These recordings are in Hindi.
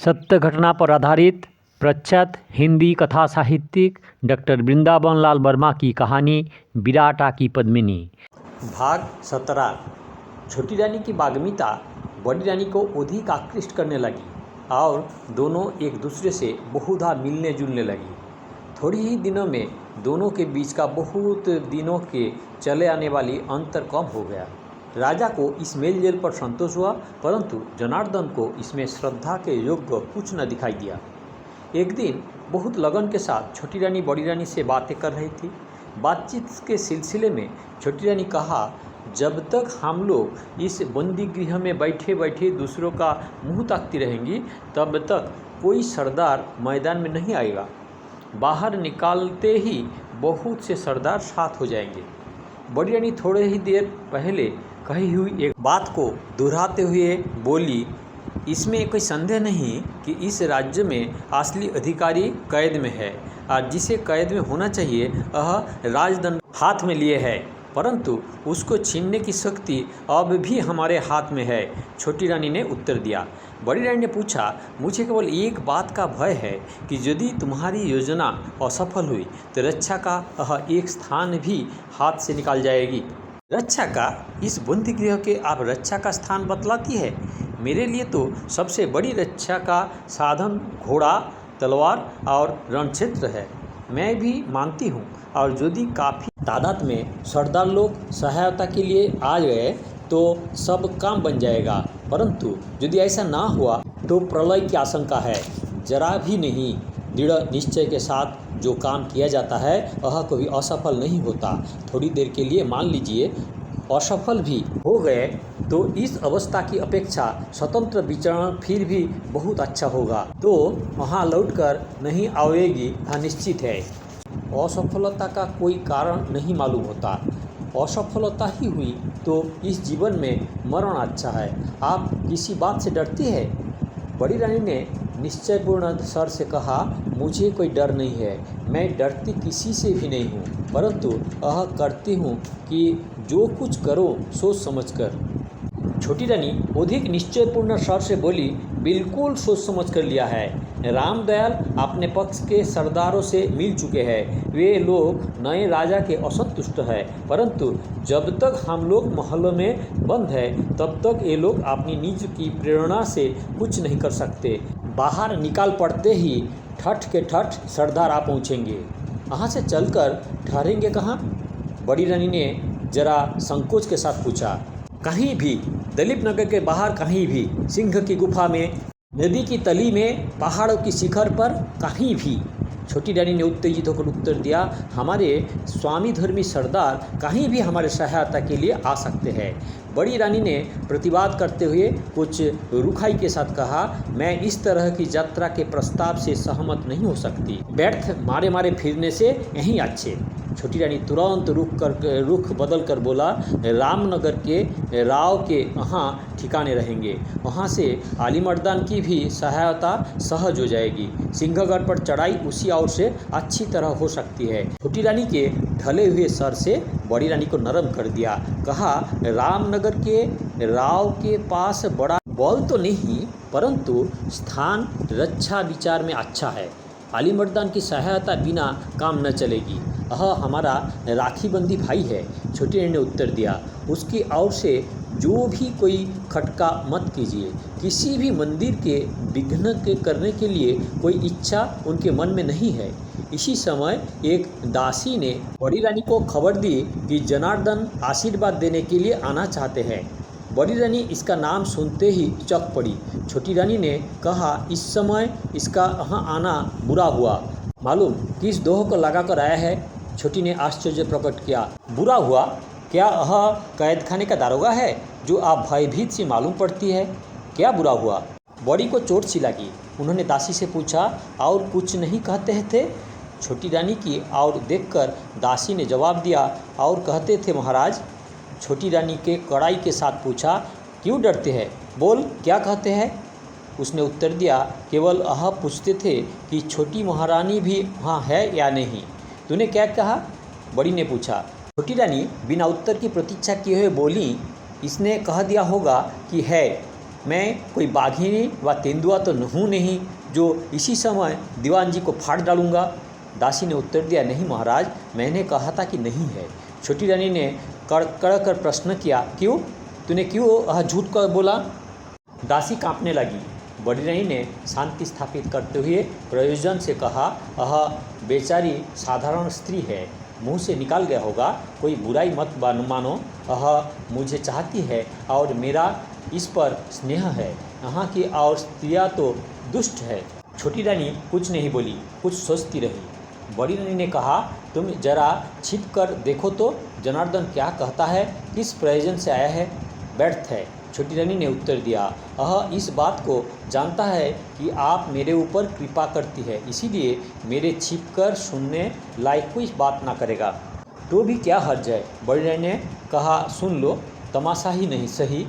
सत्य घटना पर आधारित प्रख्यात हिंदी कथा साहित्यिक डॉक्टर वृंदावन लाल वर्मा की कहानी विराटा की पद्मिनी। भाग 17। छोटी रानी की बाग्मिता बड़ी रानी को अधिक आकृष्ट करने लगी और दोनों एक दूसरे से बहुधा मिलने जुलने लगी। थोड़ी ही दिनों में दोनों के बीच का बहुत दिनों के चले आने वाली अंतर कम हो गया। राजा को इस मेल जोल पर संतोष हुआ, परंतु जनार्दन को इसमें श्रद्धा के योग्य कुछ न दिखाई दिया। एक दिन बहुत लगन के साथ छोटी रानी बड़ी रानी से बातें कर रही थी। बातचीत के सिलसिले में छोटी रानी कहा, जब तक हम लोग इस बंदी गृह में बैठे बैठे दूसरों का मुंह ताकती रहेंगी तब तक कोई सरदार मैदान में नहीं आएगा। बाहर निकालते ही बहुत से सरदार साथ हो जाएंगे। बड़ी रानी थोड़े ही देर पहले कही हुई एक बात को दोहराते हुए बोली, इसमें कोई संदेह नहीं कि इस राज्य में असली अधिकारी कैद में है और जिसे कैद में होना चाहिए वह राजदंड हाथ में लिए है, परंतु उसको छीनने की शक्ति अब भी हमारे हाथ में है। छोटी रानी ने उत्तर दिया। बड़ी रानी ने पूछा, मुझे केवल एक बात का भय है कि यदि तुम्हारी योजना असफल हुई तो रक्षा का वह एक स्थान भी हाथ से निकाल जाएगी। रक्षा का? इस बंदी गृह के आप रक्षा का स्थान बतलाती है? मेरे लिए तो सबसे बड़ी रक्षा का साधन घोड़ा, तलवार और रणक्षेत्र है। मैं भी मानती हूँ, और यदि काफ़ी तादाद में सरदार लोग सहायता के लिए आ गए तो सब काम बन जाएगा, परंतु यदि ऐसा ना हुआ तो प्रलय की आशंका है। जरा भी नहीं। दृढ़ निश्चय के साथ जो काम किया जाता है वह कभी असफल नहीं होता। थोड़ी देर के लिए मान लीजिए असफल भी हो गए तो इस अवस्था की अपेक्षा स्वतंत्र विचरण फिर भी बहुत अच्छा होगा। तो वहाँ लौटकर नहीं आएगी यह निश्चित है। असफलता का कोई कारण नहीं मालूम होता। असफलता ही हुई तो इस जीवन में मरण अच्छा है। आप किसी बात से डरती है? बड़ी रानी ने निश्चयपूर्ण स्वर से कहा, मुझे कोई डर नहीं है। मैं डरती किसी से भी नहीं हूँ, परंतु यह करती हूँ कि जो कुछ करो सोच समझकर। छोटी रानी अधिक निश्चयपूर्ण स्वर से बोली, बिल्कुल सोच समझ कर लिया है। रामदयाल अपने पक्ष के सरदारों से मिल चुके हैं। वे लोग नए राजा के असंतुष्ट हैं, परंतु जब तक हम लोग महलों में बंद हैं तब तक ये लोग अपनी निज की प्रेरणा से कुछ नहीं कर सकते। बाहर निकाल पड़ते ही ठठ के ठठ सरदार आ पहुँचेंगे। वहाँ से चलकर ठहरेंगे कहाँ? बड़ी रानी ने जरा संकोच के साथ पूछा। कहीं भी, दलीप नगर के बाहर कहीं भी, सिंह की गुफा में, नदी की तली में, पहाड़ों की शिखर पर, कहीं भी। छोटी रानी ने उत्तेजित होकर उत्तर दिया, हमारे स्वामी धर्मी सरदार कहीं भी हमारे सहायता के लिए आ सकते हैं। बड़ी रानी ने प्रतिवाद करते हुए कुछ रुखाई के साथ कहा, मैं इस तरह की यात्रा के प्रस्ताव से सहमत नहीं हो सकती। व्यर्थ मारे मारे फिरने से यहीं अच्छे। छोटी रानी तुरंत रुख बदल कर बोला, रामनगर के राव के वहाँ ठिकाने रहेंगे। वहाँ से आलीमर्दान की भी सहायता सहज हो जाएगी। सिंहगढ़ पर चढ़ाई उसी ओर से अच्छी तरह हो सकती है। छोटी रानी के ढले हुए सर से बड़ी रानी को नरम कर दिया। कहा, रामनगर के राव के पास बड़ा बल तो नहीं, परंतु स्थान रक्षा विचार में अच्छा है। आलीमर्दान की सहायता बिना काम न चलेगी। वह हमारा राखीबंदी भाई है। छोटी रानी ने उत्तर दिया। उसकी ओर से जो भी कोई खटका मत कीजिए। किसी भी मंदिर के विघ्न के करने के लिए कोई इच्छा उनके मन में नहीं है। इसी समय एक दासी ने बड़ी रानी को खबर दी कि जनार्दन आशीर्वाद देने के लिए आना चाहते हैं। बड़ी रानी इसका नाम सुनते ही चौंक पड़ी। छोटी रानी ने कहा, इस समय इसका यहाँ आना बुरा हुआ। मालूम किस दोह को लगा कर आया है? छोटी ने आश्चर्य प्रकट किया। बुरा हुआ? क्या यह कैद खाने का दारोगा है जो आप भयभीत सी मालूम पड़ती है? क्या बुरा हुआ? बड़ी को चोट सी लगी। उन्होंने दासी से पूछा, और कुछ नहीं कहते थे? छोटी रानी की और देखकर दासी ने जवाब दिया, और कहते थे महाराज। छोटी रानी के कड़ाई के साथ पूछा, क्यों डरते हैं? बोल, क्या कहते हैं? उसने उत्तर दिया, केवल यह पूछते थे कि छोटी महारानी भी वहाँ है या नहीं। तूने क्या कहा? बड़ी ने पूछा। छोटी रानी बिना उत्तर की प्रतीक्षा किए हुए बोली, इसने कह दिया होगा कि है। मैं कोई बाघिनी व तेंदुआ तो हूँ नहीं जो इसी समय दीवान जी को फाड़ डालूंगा। दासी ने उत्तर दिया, नहीं महाराज, मैंने कहा था कि नहीं है। छोटी रानी ने कड़ कर प्रश्न किया, क्यों? तूने क्यों झूठ कर बोला? दासी कांपने लगी। बड़ी रानी ने शांति स्थापित करते हुए प्रयोजन से कहा, बेचारी साधारण स्त्री है, मुंह से निकाल गया होगा, कोई बुराई मत मानो। मुझे चाहती है और मेरा इस पर स्नेह है। यहाँ की और स्त्रियाँ तो दुष्ट है। छोटी रानी कुछ नहीं बोली, कुछ सोचती रही। बड़ी रानी ने कहा, तुम जरा छिप कर देखो तो जनार्दन क्या कहता है, किस प्रयोजन से आया है, व्यर्थ है। छोटी रानी ने उत्तर दिया, इस बात को जानता है कि आप मेरे ऊपर कृपा करती है, इसीलिए मेरे छिपकर सुनने लायक कोई बात ना करेगा। तो भी क्या हर्ज है? बड़ी रानी ने कहा, सुन लो, तमाशा ही नहीं सही।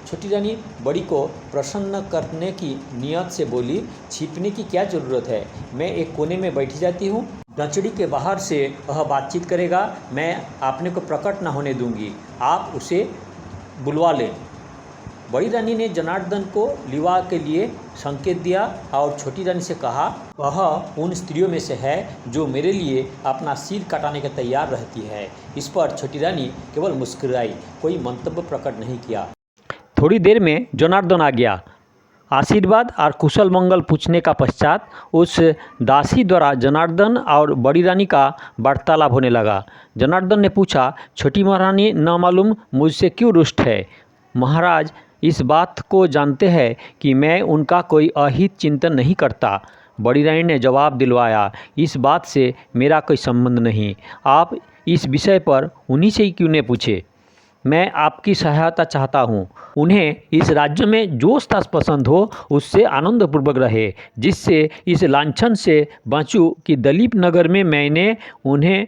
छोटी रानी बड़ी को प्रसन्न करने की नियत से बोली, छिपने की क्या ज़रूरत है, मैं एक कोने में बैठी जाती हूँ, डंचड़ी के बाहर से बातचीत करेगा, मैं अपने को प्रकट ना होने दूंगी, आप उसे बुलवा लें। बड़ी रानी ने जनार्दन को विवाह के लिए संकेत दिया और छोटी रानी से कहा, वह उन स्त्रियों में से है जो मेरे लिए अपना सिर काटने के तैयार रहती है। इस पर छोटी रानी केवल मुस्कुराई, कोई मंतव्य प्रकट नहीं किया। थोड़ी देर में जनार्दन आ गया। आशीर्वाद और कुशल मंगल पूछने का पश्चात उस दासी द्वारा जनार्दन और बड़ी रानी का वार्तालाप होने लगा। जनार्दन ने पूछा, छोटी महारानी न मालूम मुझसे क्यों रुष्ट है? महाराज इस बात को जानते हैं कि मैं उनका कोई अहित चिंतन नहीं करता। बड़ी रानी ने जवाब दिलवाया, इस बात से मेरा कोई संबंध नहीं, आप इस विषय पर उन्हीं से ही क्यों न पूछे। मैं आपकी सहायता चाहता हूँ। उन्हें इस राज्य में जो स्थान पसंद हो उससे आनंदपूर्वक रहे, जिससे इस लांछन से बचूं कि दलीप नगर में मैंने उन्हें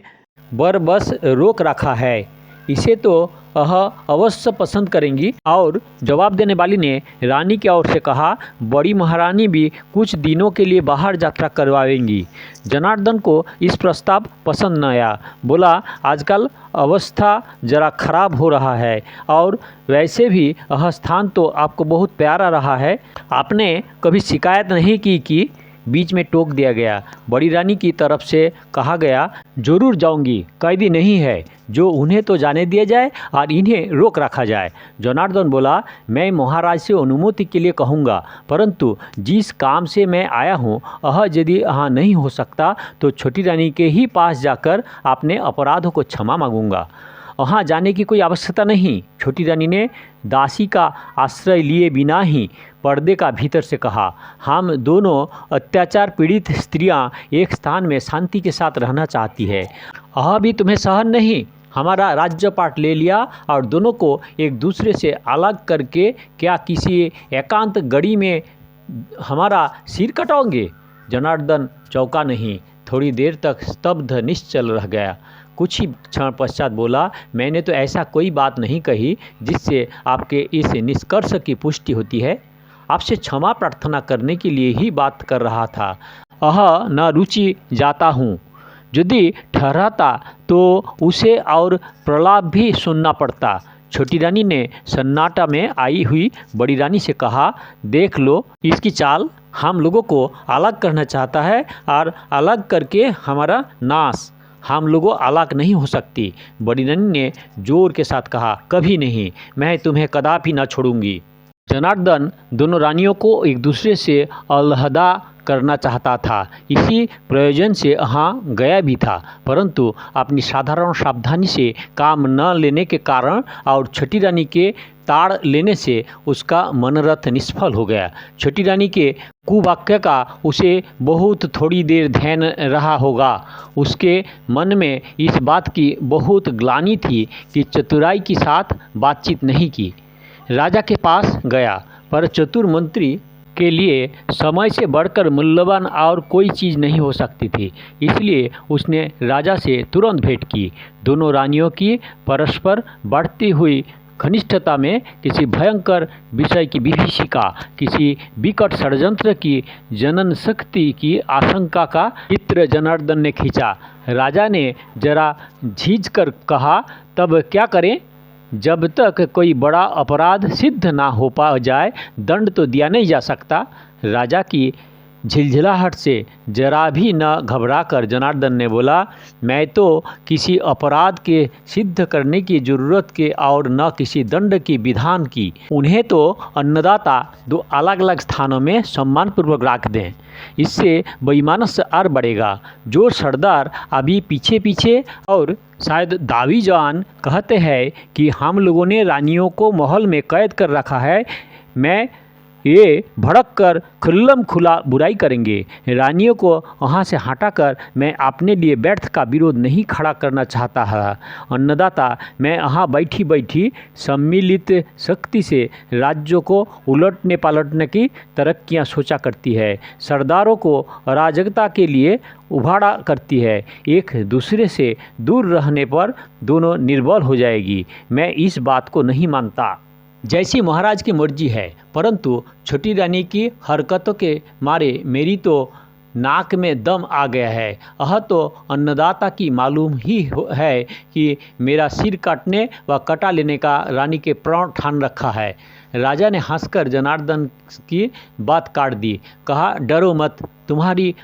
बरबस रोक रखा है। इसे तो अवश्य पसंद करेंगी। और जवाब देने वाली ने रानी की ओर से कहा, बड़ी महारानी भी कुछ दिनों के लिए बाहर यात्रा करवाएंगी। जनार्दन को इस प्रस्ताव पसंद न आया। बोला, आजकल अवस्था जरा खराब हो रहा है और वैसे भी यह स्थान तो आपको बहुत प्यारा रहा है, आपने कभी शिकायत नहीं की कि बीच में टोक दिया गया। बड़ी रानी की तरफ से कहा गया, जरूर जाऊंगी, कैदी नहीं है जो उन्हें तो जाने दिया जाए और इन्हें रोक रखा जाए। जनार्दन बोला, मैं महाराज से अनुमति के लिए कहूँगा, परंतु जिस काम से मैं आया हूँ यदि यहाँ नहीं हो सकता तो छोटी रानी के ही पास जाकर अपने अपराधों को क्षमा मांगूंगा। वहाँ जाने की कोई आवश्यकता नहीं। छोटी रानी ने दासी का आश्रय लिए बिना ही पर्दे का भीतर से कहा, हम दोनों अत्याचार पीड़ित स्त्रियां एक स्थान में शांति के साथ रहना चाहती है। भी तुम्हें सहन नहीं। हमारा राज्यपाट ले लिया और दोनों को एक दूसरे से अलग करके क्या किसी एकांत गड़ी में हमारा सिर कटाओगे? जनार्दन चौंका नहीं, थोड़ी देर तक स्तब्ध निश्चल रह गया। कुछ ही क्षण पश्चात बोला, मैंने तो ऐसा कोई बात नहीं कही जिससे आपके इस निष्कर्ष की पुष्टि होती है। आपसे क्षमा प्रार्थना करने के लिए ही बात कर रहा था। न रुचि जाता हूँ। यदि ठहराता तो उसे और प्रलाप भी सुनना पड़ता। छोटी रानी ने सन्नाटा में आई हुई बड़ी रानी से कहा, देख लो इसकी चाल, हम लोगों को अलग करना चाहता है और अलग करके हमारा नाश। हम लोगों अलग नहीं हो सकती। बड़ी रानी ने जोर के साथ कहा, कभी नहीं, मैं तुम्हें कदापि न छोड़ूंगी। जनार्दन दोनों रानियों को एक दूसरे से अलहदा करना चाहता था, इसी प्रयोजन से यहाँ गया भी था, परंतु अपनी साधारण सावधानी से काम न लेने के कारण और छोटी रानी के ताड़ लेने से उसका मनोरथ निष्फल हो गया। छोटी रानी के कुवाक्य का उसे बहुत थोड़ी देर ध्यान रहा होगा। उसके मन में इस बात की बहुत ग्लानि थी कि चतुराई के साथ बातचीत नहीं की। राजा के पास गया, पर चतुर मंत्री के लिए समय से बढ़कर मूल्यवान और कोई चीज़ नहीं हो सकती थी, इसलिए उसने राजा से तुरंत भेंट की। दोनों रानियों की परस्पर बढ़ती हुई घनिष्ठता में किसी भयंकर विषय की विभीषिका, किसी विकट षड्यंत्र की जनन शक्ति की आशंका का चित्र जनार्दन ने खींचा। राजा ने जरा झीझ कर कहा, तब क्या करें? जब तक कोई बड़ा अपराध सिद्ध ना हो पा जाए दंड तो दिया नहीं जा सकता। राजा की झिलझिलाहट से जरा भी न घबराकर जनार्दन ने बोला, मैं तो किसी अपराध के सिद्ध करने की जरूरत के और न किसी दंड की विधान की। उन्हें तो अन्नदाता दो अलग अलग स्थानों में सम्मानपूर्वक रख दें, इससे बेईमानस और बढ़ेगा। जो सरदार अभी पीछे पीछे और शायद दावी जवान कहते हैं कि हम लोगों ने रानियों को महल में कैद कर रखा है, मैं ये भड़क कर खुल्लम खुला बुराई करेंगे। रानियों को वहाँ से हटाकर मैं अपने लिए व्यर्थ का विरोध नहीं खड़ा करना चाहता है। अन्नदाता, मैं यहाँ बैठी बैठी सम्मिलित शक्ति से राज्यों को उलटने पलटने की तरक्कियाँ सोचा करती है, सरदारों को अराजकता के लिए उभाड़ा करती है। एक दूसरे से दूर रहने पर दोनों निर्बल हो जाएगी। मैं इस बात को नहीं मानता। जैसी महाराज की मर्जी है, परंतु छोटी रानी की हरकतों के मारे मेरी तो नाक में दम आ गया है। यह तो अन्नदाता की मालूम ही है कि मेरा सिर काटने व कटा लेने का रानी के प्राण ठान रखा है। राजा ने हंसकर जनार्दन की बात काट दी। कहा, डरो मत, तुम्हारी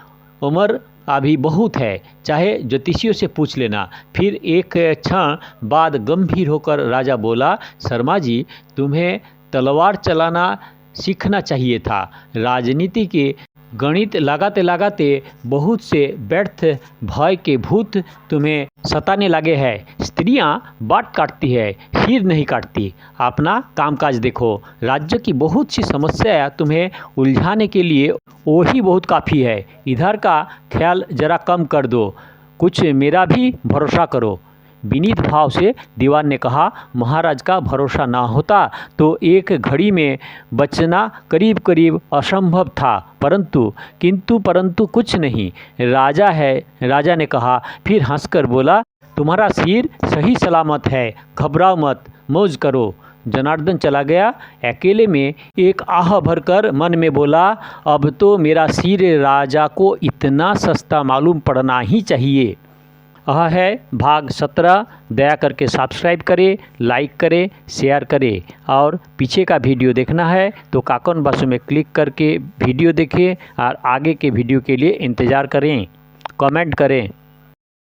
उम्र अभी बहुत है, चाहे ज्योतिषियों से पूछ लेना। फिर एक क्षण बाद गंभीर होकर राजा बोला, शर्मा जी, तुम्हें तलवार चलाना सीखना चाहिए था। राजनीति के गणित लगाते लगाते बहुत से व्यर्थ भय के भूत तुम्हें सताने लगे हैं। स्त्रियां बाट काटती है, सिर नहीं काटती। अपना कामकाज देखो। राज्य की बहुत सी समस्याएं तुम्हें उलझाने के लिए वही बहुत काफ़ी है। इधर का ख्याल जरा कम कर दो, कुछ मेरा भी भरोसा करो। विनीत भाव से दीवान ने कहा, महाराज का भरोसा ना होता तो एक घड़ी में बचना करीब करीब असंभव था, परंतु कुछ नहीं, राजा है। राजा ने कहा, फिर हंसकर बोला, तुम्हारा सिर सही सलामत है, घबराओ मत, मौज करो। जनार्दन चला गया। अकेले में एक आह भरकर मन में बोला, अब तो मेरा सिर राजा को इतना सस्ता मालूम पड़ना ही चाहिए। यह है भाग 17। दया करके सब्सक्राइब करें, लाइक करें, शेयर करें और पीछे का वीडियो देखना है तो काकन बॉक्स में क्लिक करके वीडियो देखें और आगे के वीडियो के लिए इंतज़ार करें, कमेंट करें।